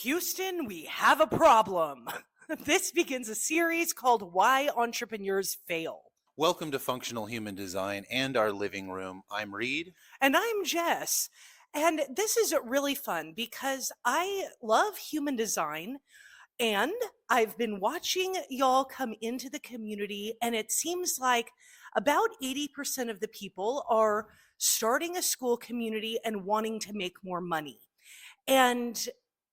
Houston, we have a problem. This begins a series called Why Entrepreneurs Fail. Welcome to Functional Human Design and Our Living Room. I'm Reid. And I'm Jes. And this is really fun because I love human design and I've been watching y'all come into the community, and it seems like about 80% of the people are starting a Skool community and wanting to make more money. And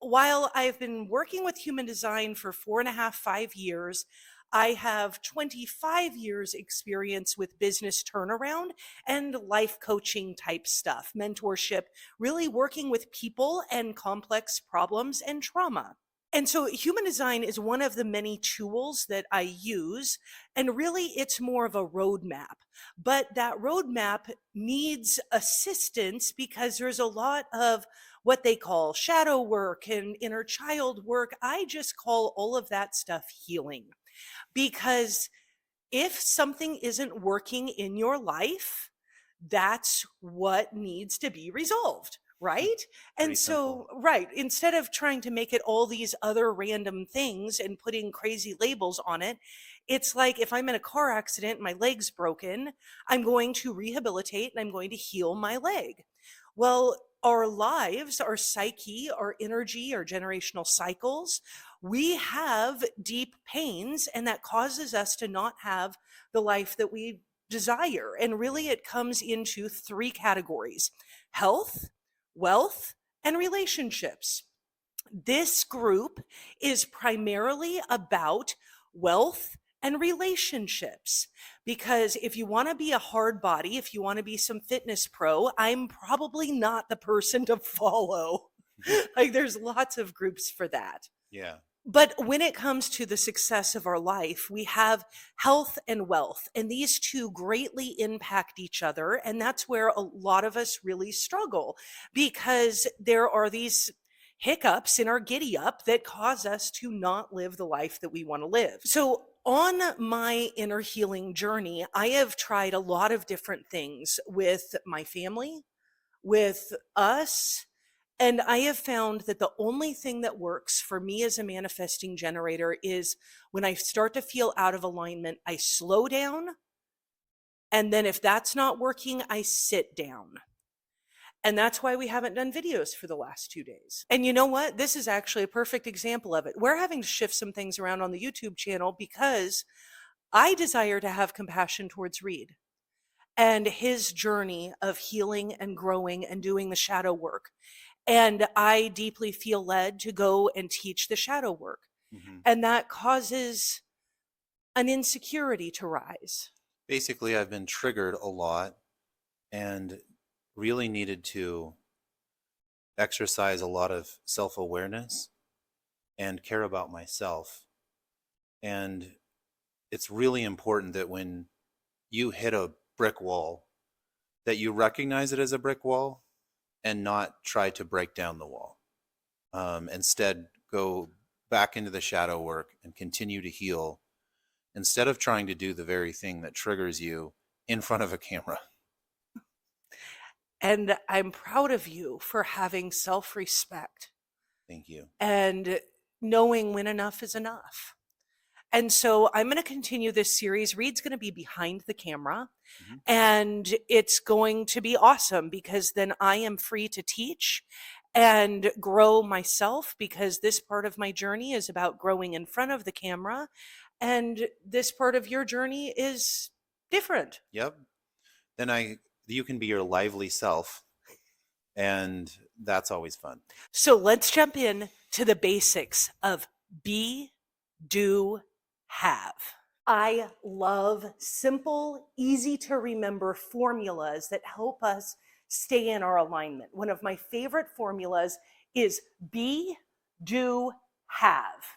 while I've been working with human design for 4.5, 5 years, I have 25 years experience with business turnaround and life coaching type stuff, mentorship, really working with people and complex problems and trauma. And so human design is one of the many tools that I use, and really it's more of a roadmap. But that roadmap needs assistance because there's a lot of what they call shadow work and inner child work. I just call all of that stuff healing, because if something isn't working in your life, that's what needs to be resolved, right? Pretty And so, simple. right, instead of trying to make it all these other random things and putting crazy labels on it, it's like if I'm in a car accident, my leg's broken, I'm going to rehabilitate and I'm going to heal my leg. Well, our lives, our psyche, our energy, our generational cycles, we have deep pains, and that causes us to not have the life that we desire. And really, it comes into three categories: health, wealth, and relationships. This group is primarily about wealth and relationships, because if you want to be a hard body, if you want to be some fitness pro, I'm probably not the person to follow. Like, there's lots of groups for that. Yeah. But when it comes to the success of our life, we have health and wealth, and these two greatly impact each other. And that's where a lot of us really struggle, because there are these hiccups in our giddy up that cause us to not live the life that we want to live. So on my inner healing journey, I have tried a lot of different things with my family, with us. And I have found that the only thing that works for me as a manifesting generator is when I start to feel out of alignment, I slow down. And then if that's not working, I sit down. And that's why we haven't done videos for the last 2 days. And you know what? This is actually a perfect example of it. We're having to shift some things around on the YouTube channel because I desire to have compassion towards Reid and his journey of healing and growing and doing the shadow work. And I deeply feel led to go and teach the shadow work. Mm-hmm. And that causes an insecurity to rise. Basically, I've been triggered a lot and really needed to exercise a lot of self-awareness and care about myself. And it's really important that when you hit a brick wall, that you recognize it as a brick wall and not try to break down the wall. Instead, go back into the shadow work and continue to heal, instead of trying to do the very thing that triggers you in front of a camera. And I'm proud of you for having self-respect Thank you. and knowing when enough is enough. And so I'm going to continue this series. Reid's going to be behind the camera, Mm-hmm. and it's going to be awesome because then I am free to teach and grow myself, because this part of my journey is about growing in front of the camera, and this part of your journey is different. Yep. Then you can be your lively self, and that's always fun. So let's jump in to the basics of be, do, have. I love simple, easy to remember formulas that help us stay in our alignment. One of my favorite formulas is be, do, have.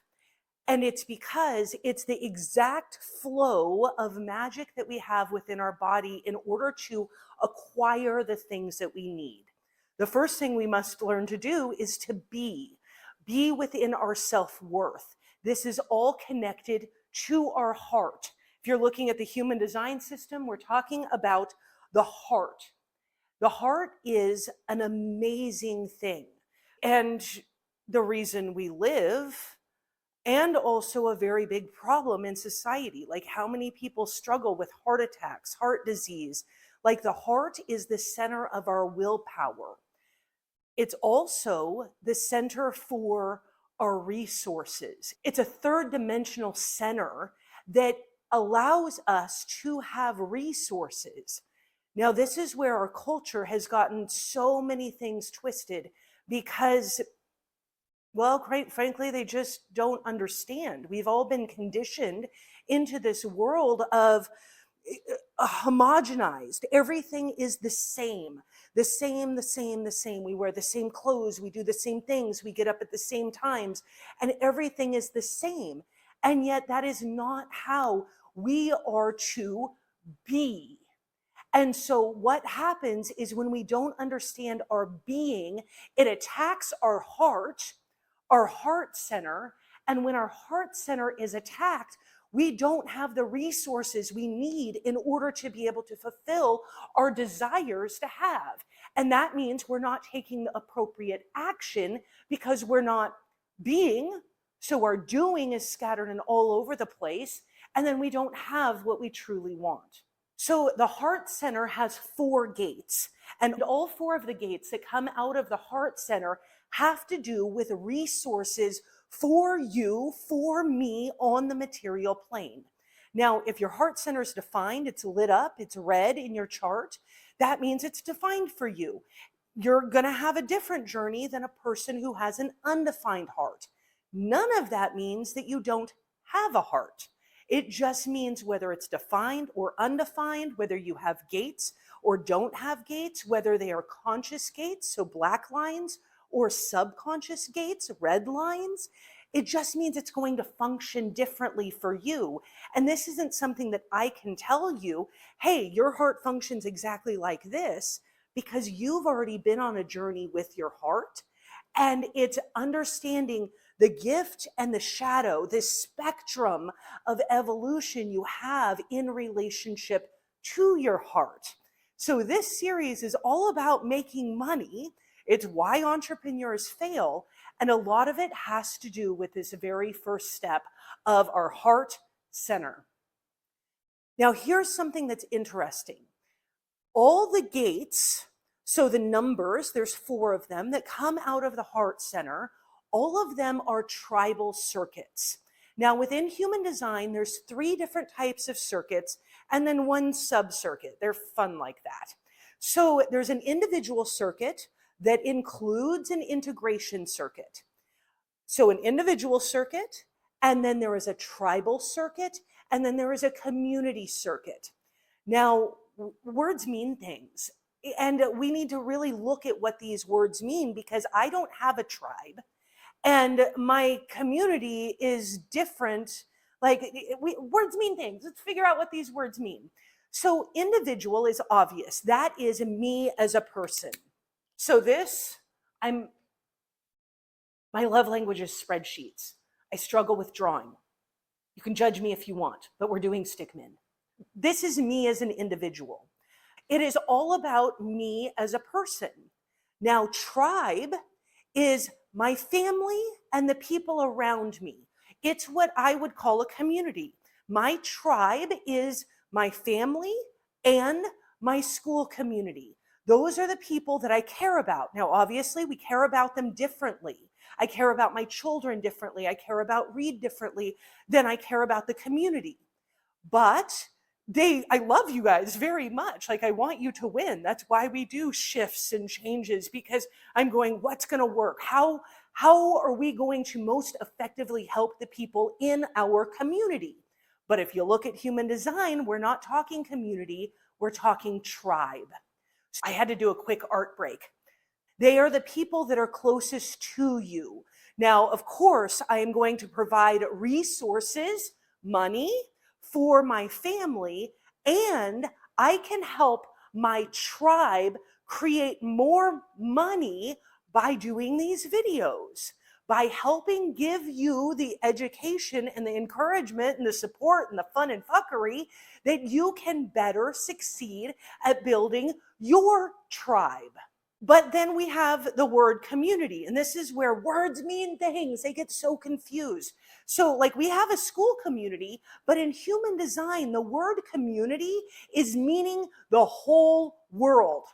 And it's because it's the exact flow of magic that we have within our body in order to acquire the things that we need. The first thing we must learn to do is to be within our self-worth. This is all connected to our heart. If you're looking at the human design system, we're talking about the heart. The heart is an amazing thing. And the reason we live, and also a very big problem in society. Like, how many people struggle with heart attacks, heart disease? Like, the heart is the center of our willpower. It's also the center for our resources. It's a third dimensional center that allows us to have resources. Now, this is where our culture has gotten so many things twisted because, well, quite frankly, they just don't understand. We've all been conditioned into this world of homogenized. Everything is the same, the same, the same, the same. We wear the same clothes, we do the same things, we get up at the same times, and everything is the same. And yet, that is not how we are to be. And so, what happens is when we don't understand our being, it attacks our heart center. And when our heart center is attacked, we don't have the resources we need in order to be able to fulfill our desires to have. And that means we're not taking the appropriate action because we're not being. So our doing is scattered and all over the place. And then we don't have what we truly want. So the heart center has 4 gates, and all 4 of the gates that come out of the heart center have to do with resources for you, for me on the material plane. Now, if your heart center is defined, it's lit up, it's red in your chart, that means it's defined for you. You're going to have a different journey than a person who has an undefined heart. None of that means that you don't have a heart. It just means whether it's defined or undefined, whether you have gates or don't have gates, whether they are conscious gates, so black lines, or subconscious gates, red lines. It just means it's going to function differently for you. And this isn't something that I can tell you, hey, your heart functions exactly like this, because you've already been on a journey with your heart. And it's understanding the gift and the shadow, this spectrum of evolution you have in relationship to your heart. So this series is all about making money. It's why entrepreneurs fail. And a lot of it has to do with this very first step of our heart center. Now, here's something that's interesting. All the gates, so the numbers, there's 4 of them that come out of the heart center, all of them are tribal circuits. Now, within human design, there's 3 different types of circuits and then 1 sub-circuit. They're fun like that. So there's an individual circuit that includes an integration circuit. So an individual circuit, and then there is a tribal circuit, and then there is a community circuit. Now, words mean things, and we need to really look at what these words mean, because I don't have a tribe and my community is different. Like, words mean things. Let's figure out what these words mean. So individual is obvious. That is me as a person. So my love language is spreadsheets. I struggle with drawing. You can judge me if you want, but we're doing stickmen. This is me as an individual. It is all about me as a person. Now, tribe is my family and the people around me. It's what I would call a community. My tribe is my family and my school community. Those are the people that I care about. Now, obviously, we care about them differently. I care about my children differently. I care about Reid differently than I care about the community. But I love you guys very much. Like, I want you to win. That's why we do shifts and changes, because I'm going, what's going to work? How are we going to most effectively help the people in our community? But if you look at human design, we're not talking community, we're talking tribe. So I had to do a quick art break. They are the people that are closest to you. Now, of course, I am going to provide resources, money, for my family, and I can help my tribe create more money by doing these videos, by helping give you the education and the encouragement and the support and the fun and fuckery that you can better succeed at building your tribe. But then we have the word community, and this is where words mean things. They get so confused. So, like, we have a school community, but in human design, the word community is meaning the whole world.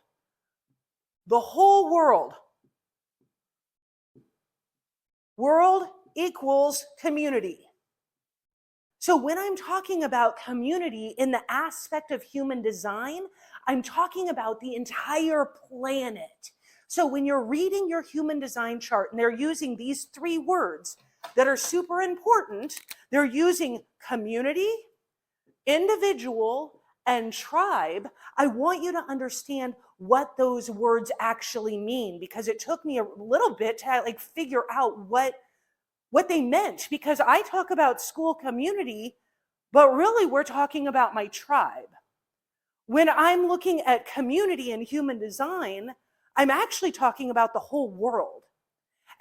The whole world. World equals community. So when I'm talking about community in the aspect of human design, I'm talking about the entire planet. So when you're reading your human design chart and they're using these three words that are super important, they're using community, individual, and tribe. I want you to understand what those words actually mean, because it took me a little bit to like figure out what they meant, because I talk about school community, but really we're talking about my tribe. When I'm looking at community and human design, I'm actually talking about the whole world.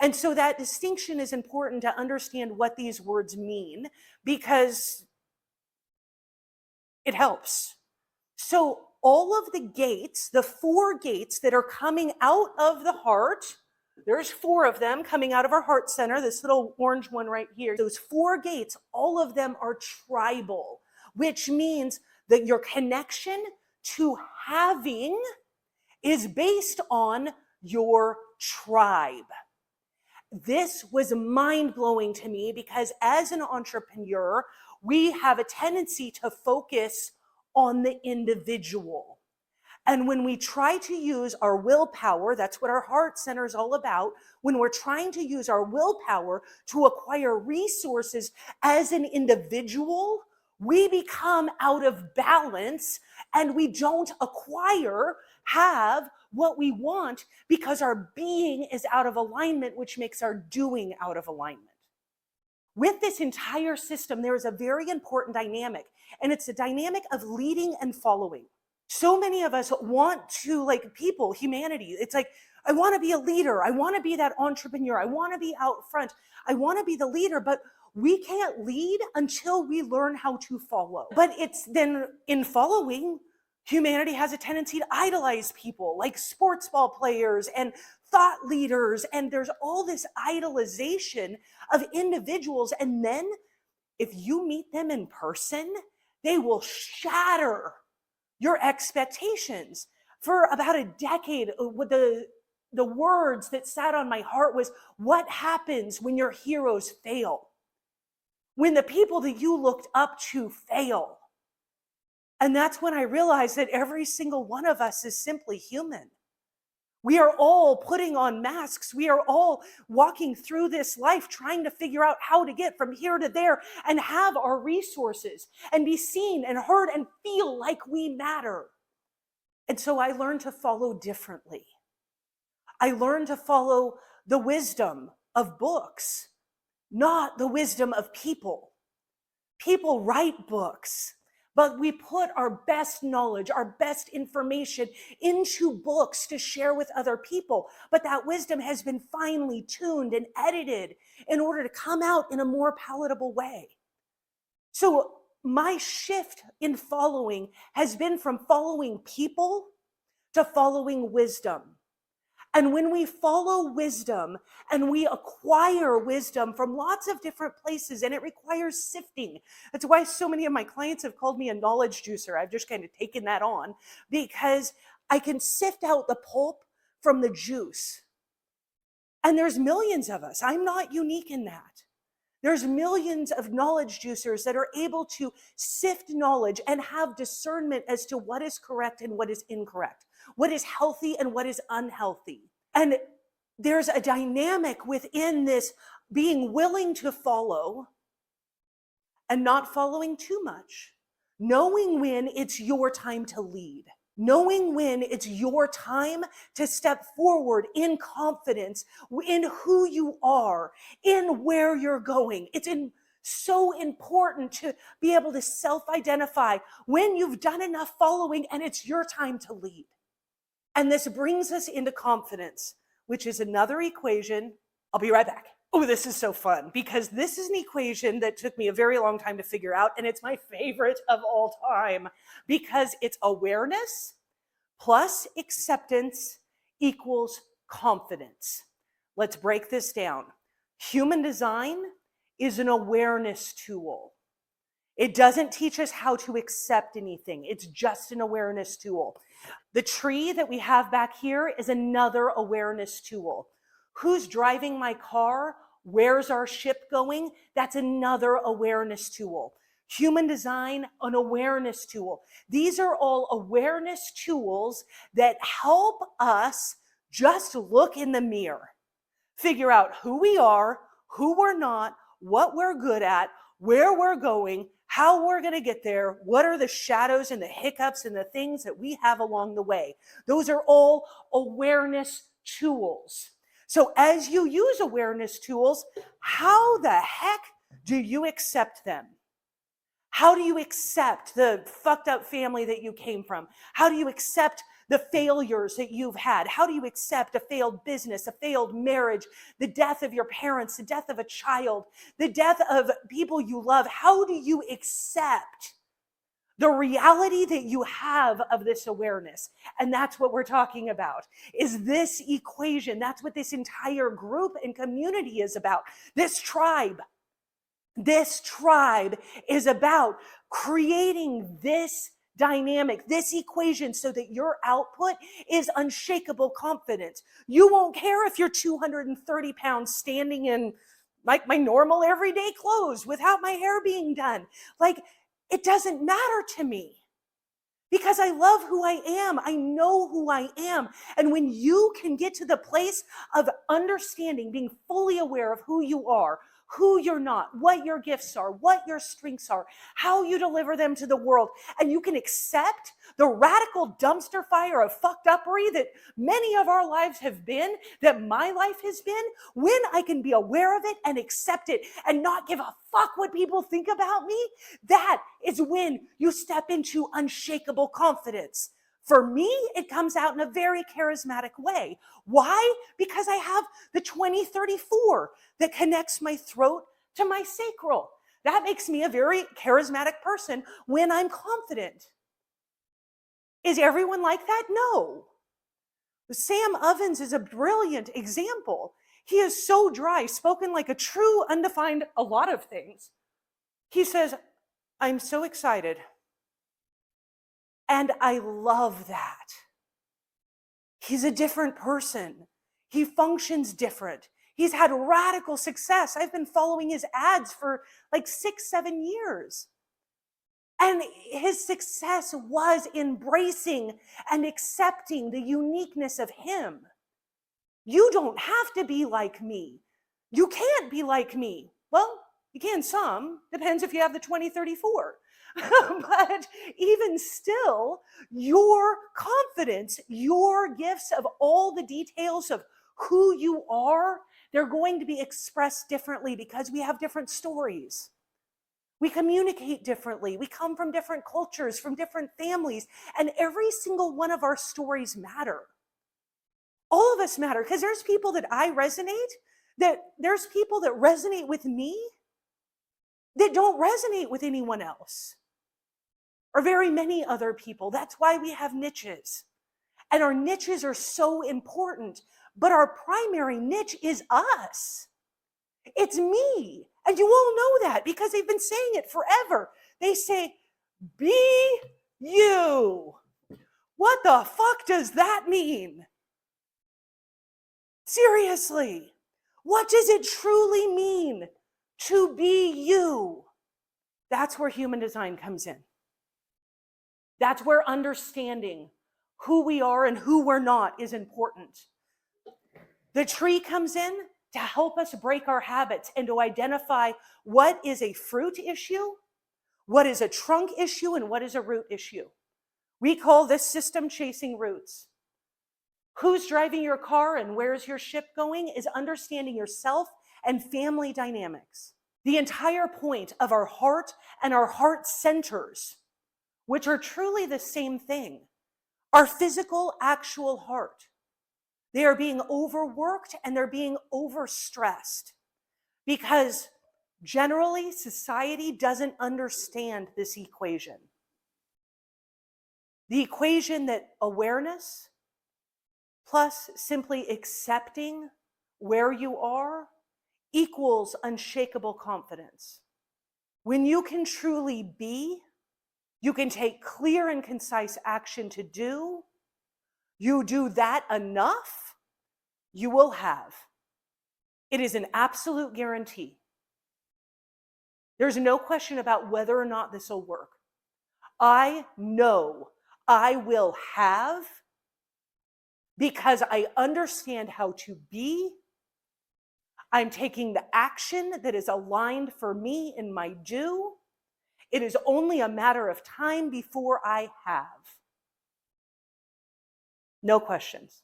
And so that distinction is important to understand what these words mean, because it helps. So all of the gates, the 4 gates that are coming out of the heart, there's 4 of them coming out of our heart center, this little orange one right here. Those 4 gates, all of them are tribal, which means that your connection to having is based on your tribe. This was mind-blowing to me, because as an entrepreneur, we have a tendency to focus on the individual. And when we try to use our willpower, that's what our heart center is all about. When we're trying to use our willpower to acquire resources as an individual, we become out of balance and we don't have what we want, because our being is out of alignment, which makes our doing out of alignment. With this entire system, there is a very important dynamic, and it's the dynamic of leading and following. So many of us want to, like, people, humanity, it's like, I want to be a leader. I want to be that entrepreneur. I want to be out front. I want to be the leader, but we can't lead until we learn how to follow. But it's then in following, humanity has a tendency to idolize people like sports ball players and thought leaders. And there's all this idolization of individuals. And then if you meet them in person, they will shatter your expectations. For about a decade, with the words that sat on my heart was, what happens when your heroes fail? When the people that you looked up to fail? And that's when I realized that every single one of us is simply human. We are all putting on masks. We are all walking through this life trying to figure out how to get from here to there and have our resources and be seen and heard and feel like we matter. And so I learned to follow differently. I learned to follow the wisdom of books, not the wisdom of people. People write books, but we put our best knowledge, our best information into books to share with other people. But that wisdom has been finely tuned and edited in order to come out in a more palatable way. So my shift in following has been from following people to following wisdom. And when we follow wisdom and we acquire wisdom from lots of different places, and it requires sifting. That's why so many of my clients have called me a knowledge juicer. I've just kind of taken that on, because I can sift out the pulp from the juice. And there's millions of us. I'm not unique in that. There's millions of knowledge juicers that are able to sift knowledge and have discernment as to what is correct and what is incorrect, what is healthy and what is unhealthy. And there's a dynamic within this being willing to follow and not following too much, knowing when it's your time to lead, knowing when it's your time to step forward in confidence in who you are, in where you're going. It's so important to be able to self-identify when you've done enough following and it's your time to lead. And this brings us into confidence, which is another equation. I'll be right back. Oh, this is so fun, because this is an equation that took me a very long time to figure out, and it's my favorite of all time, because it's awareness plus acceptance equals confidence. Let's break this down. Human design is an awareness tool. It doesn't teach us how to accept anything. It's just an awareness tool. The tree that we have back here is another awareness tool. Who's driving my car? Where's our ship going? That's another awareness tool. Human design, an awareness tool. These are all awareness tools that help us just look in the mirror, figure out who we are, who we're not, what we're good at, where we're going, how we're going to get there, what are the shadows and the hiccups and the things that we have along the way. Those are all awareness tools. So as you use awareness tools, how the heck do you accept them? How do you accept the fucked up family that you came from? How do you accept the failures that you've had? How do you accept a failed business, a failed marriage, the death of your parents, the death of a child, the death of people you love? How do you accept the reality that you have of this awareness? And that's what we're talking about, is this equation. That's what this entire group and community is about. This tribe is about creating this dynamic, this equation, so that your output is unshakable confidence. You won't care if you're 230 pounds standing in like my normal everyday clothes without my hair being done. Like, it doesn't matter to me because I love who I am. I know who I am. And when you can get to the place of understanding, being fully aware of who you are, who you're not, what your gifts are, what your strengths are, how you deliver them to the world, and you can accept the radical dumpster fire of fucked uppery that many of our lives have been, that my life has been, when I can be aware of it and accept it and not give a fuck what people think about me, that is when you step into unshakable confidence. For me, it comes out in a very charismatic way. Why? Because I have the 2034 that connects my throat to my sacral. That makes me a very charismatic person when I'm confident. Is everyone like that? No. Sam Ovens is a brilliant example. He is so dry, spoken like a true, undefined, a lot of things. He says, I'm so excited. And I love that. He's a different person. He functions different. He's had radical success. I've been following his ads for like 6-7 years. And his success was embracing and accepting the uniqueness of him. You don't have to be like me. You can't be like me. Well, you can some, depends if you have the 2034. But even still, your confidence, your gifts of all the details of who you are, they're going to be expressed differently because we have different stories. We communicate differently. We come from different cultures, from different families, and every single one of our stories matter. All of us matter, because there's people that there's people that resonate with me that don't resonate with anyone else, or very many other people. That's why we have niches. And our niches are so important, but our primary niche is us. It's me. And you all know that because they've been saying it forever. They say, be you. What the fuck does that mean? Seriously, what does it truly mean to be you? That's where human design comes in. That's where understanding who we are and who we're not is important. The tree comes in to help us break our habits and to identify what is a fruit issue, what is a trunk issue, and what is a root issue. We call this system chasing roots. Who's driving your car and where's your ship going is understanding yourself and family dynamics. The entire point of our heart and our heart centers, which are truly the same thing, our physical, actual heart. They are being overworked and they're being overstressed because generally society doesn't understand this equation. The equation that awareness plus simply accepting where you are equals unshakable confidence. When you can truly be, you can take clear and concise action to do. You do that enough, you will have. It is an absolute guarantee. There's no question about whether or not this will work. I know I will have because I understand how to be. I'm taking the action that is aligned for me in my do. It is only a matter of time before I have. No questions.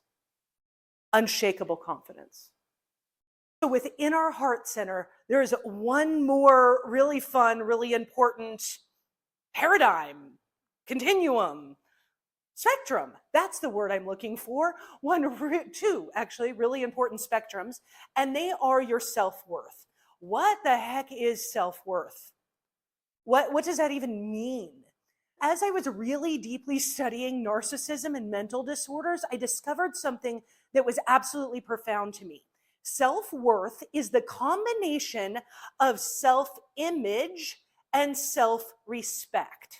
Unshakable confidence. So within our heart center, there's one more really fun, really important paradigm, continuum, spectrum. That's the word I'm looking for. Two, actually, really important spectrums, and they are your self-worth. What the heck is self-worth? What does that even mean? As I was really deeply studying narcissism and mental disorders, I discovered something that was absolutely profound to me. Self-worth is the combination of self-image and self-respect.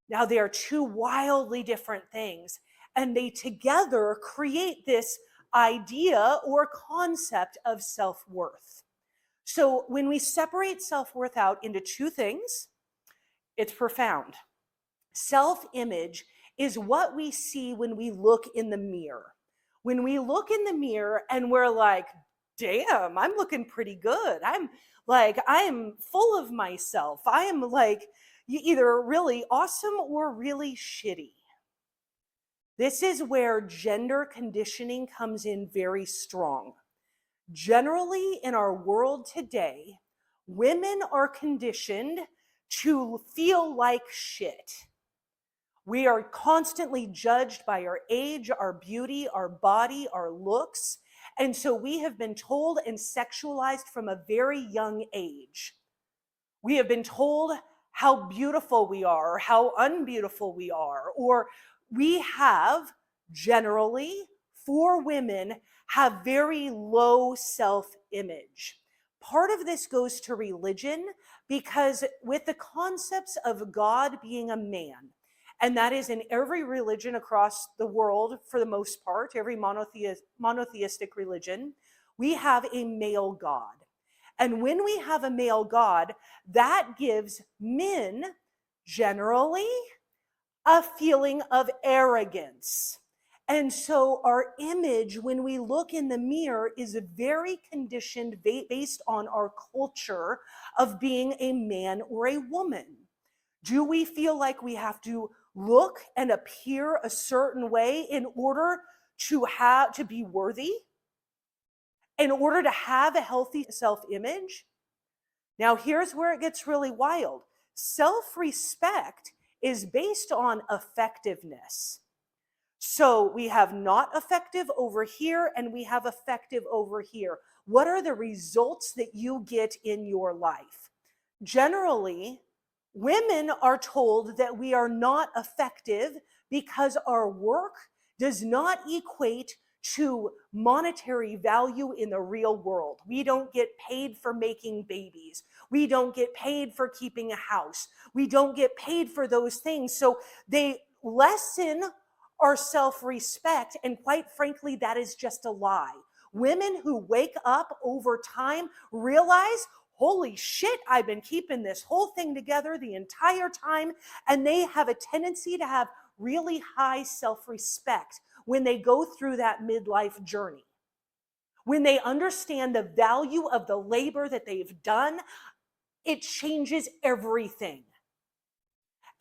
Now, they are two wildly different things, and they together create this idea or concept of self-worth. So when we separate self-worth out into two things, it's profound. Self-image is what we see when we look in the mirror. When we look in the mirror and we're like, damn, I'm looking pretty good. I am full of myself. I am like either really awesome or really shitty. This is where gender conditioning comes in very strong. Generally, in our world today, women are conditioned to feel like shit. We are constantly judged by our age, our beauty, our body, our looks. And so we have been told and sexualized from a very young age. We have been told how beautiful we are, or how unbeautiful we are, or we have generally, for women, have very low self-image. Part of this goes to religion because with the concepts of God being a man, and that is in every religion across the world for the most part, every monotheistic religion, we have a male God. And when we have a male God, that gives men generally a feeling of arrogance. And so our image, when we look in the mirror, is very conditioned based on our culture of being a man or a woman. Do we feel like we have to look and appear a certain way in order to be worthy? In order to have a healthy self-image? Now, here's where it gets really wild. Self-respect is based on effectiveness. So we have not effective over here and we have effective over here. What are the results that you get in your life? Generally, women are told that we are not effective because our work does not equate to monetary value in the real world. We don't get paid for making babies. We don't get paid for keeping a house. We don't get paid for those things. So they lessen our self-respect, and quite frankly, that is just a lie. Women who wake up over time realize, holy shit, I've been keeping this whole thing together the entire time, and they have a tendency to have really high self-respect when they go through that midlife journey. When they understand the value of the labor that they've done, it changes everything.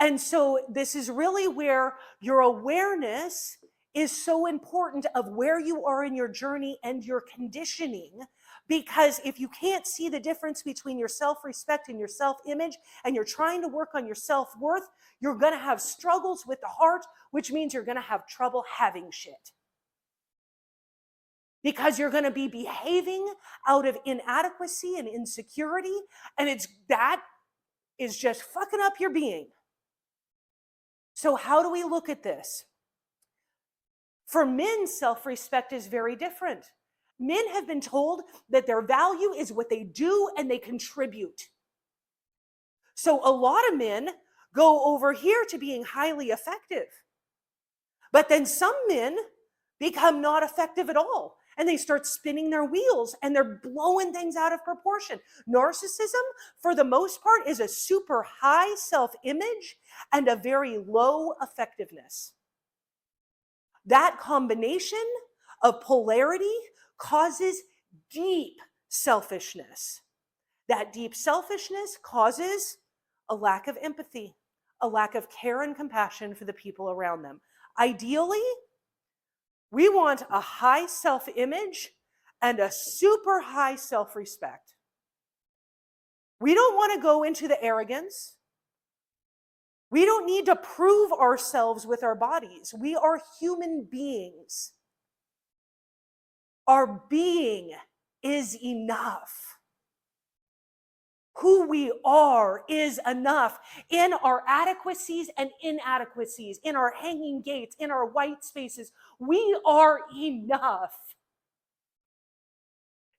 And so this is really where your awareness is so important of where you are in your journey and your conditioning. Because if you can't see the difference between your self-respect and your self-image, and you're trying to work on your self-worth, you're going to have struggles with the heart, which means you're going to have trouble having shit. Because you're going to be behaving out of inadequacy and insecurity, and that is just fucking up your being. So how do we look at this? For men, self-respect is very different. Men have been told that their value is what they do and they contribute. So a lot of men go over here to being highly effective. But then some men become not effective at all. And they start spinning their wheels and they're blowing things out of proportion. Narcissism, for the most part, is a super high self-image and a very low effectiveness. That combination of polarity causes deep selfishness. That deep selfishness causes a lack of empathy, a lack of care and compassion for the people around them. Ideally, we want a high self-image and a super high self-respect. We don't want to go into the arrogance. We don't need to prove ourselves with our bodies. We are human beings. Our being is enough. Who we are is enough in our adequacies and inadequacies, in our hanging gates, in our white spaces. We are enough.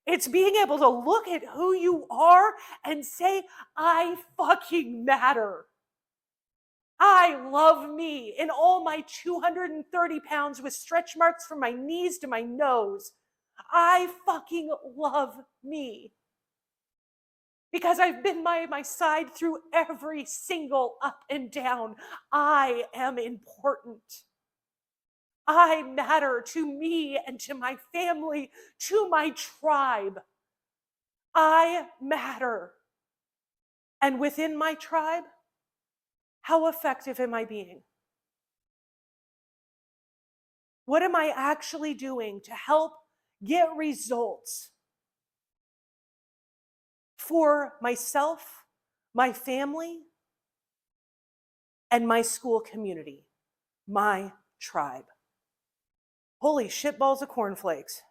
It's being able to look at who you are and say, I fucking matter. I love me in all my 230 pounds with stretch marks from my knees to my nose. I fucking love me. Because I've been by my side through every single up and down. I am important. I matter to me and to my family, to my tribe. I matter. And within my tribe, how effective am I being? What am I actually doing to help get results for myself, my family, and my school community, my tribe? Holy shit balls of cornflakes.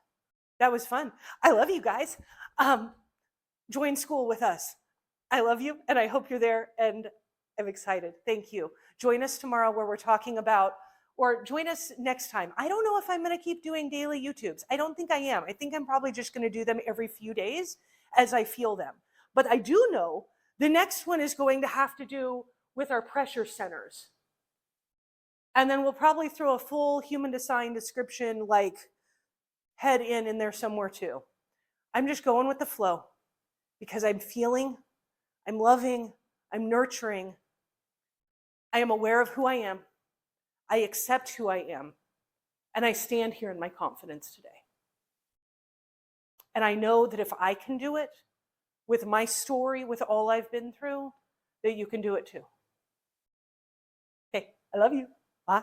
That was fun. I love you guys. Join Skool with us. I love you and I hope you're there and I'm excited. Thank you. Join us tomorrow where we're talking about, or join us next time. I don't know if I'm going to keep doing daily YouTubes. I don't think I am. I think I'm probably just going to do them every few days as I feel them. But I do know the next one is going to have to do with our pressure centers. And then we'll probably throw a full human design description, like head in there somewhere too. I'm just going with the flow because I'm feeling, I'm loving, I'm nurturing. I am aware of who I am. I accept who I am. And I stand here in my confidence today. And I know that if I can do it with my story, with all I've been through, that you can do it too. Okay, I love you. Bye.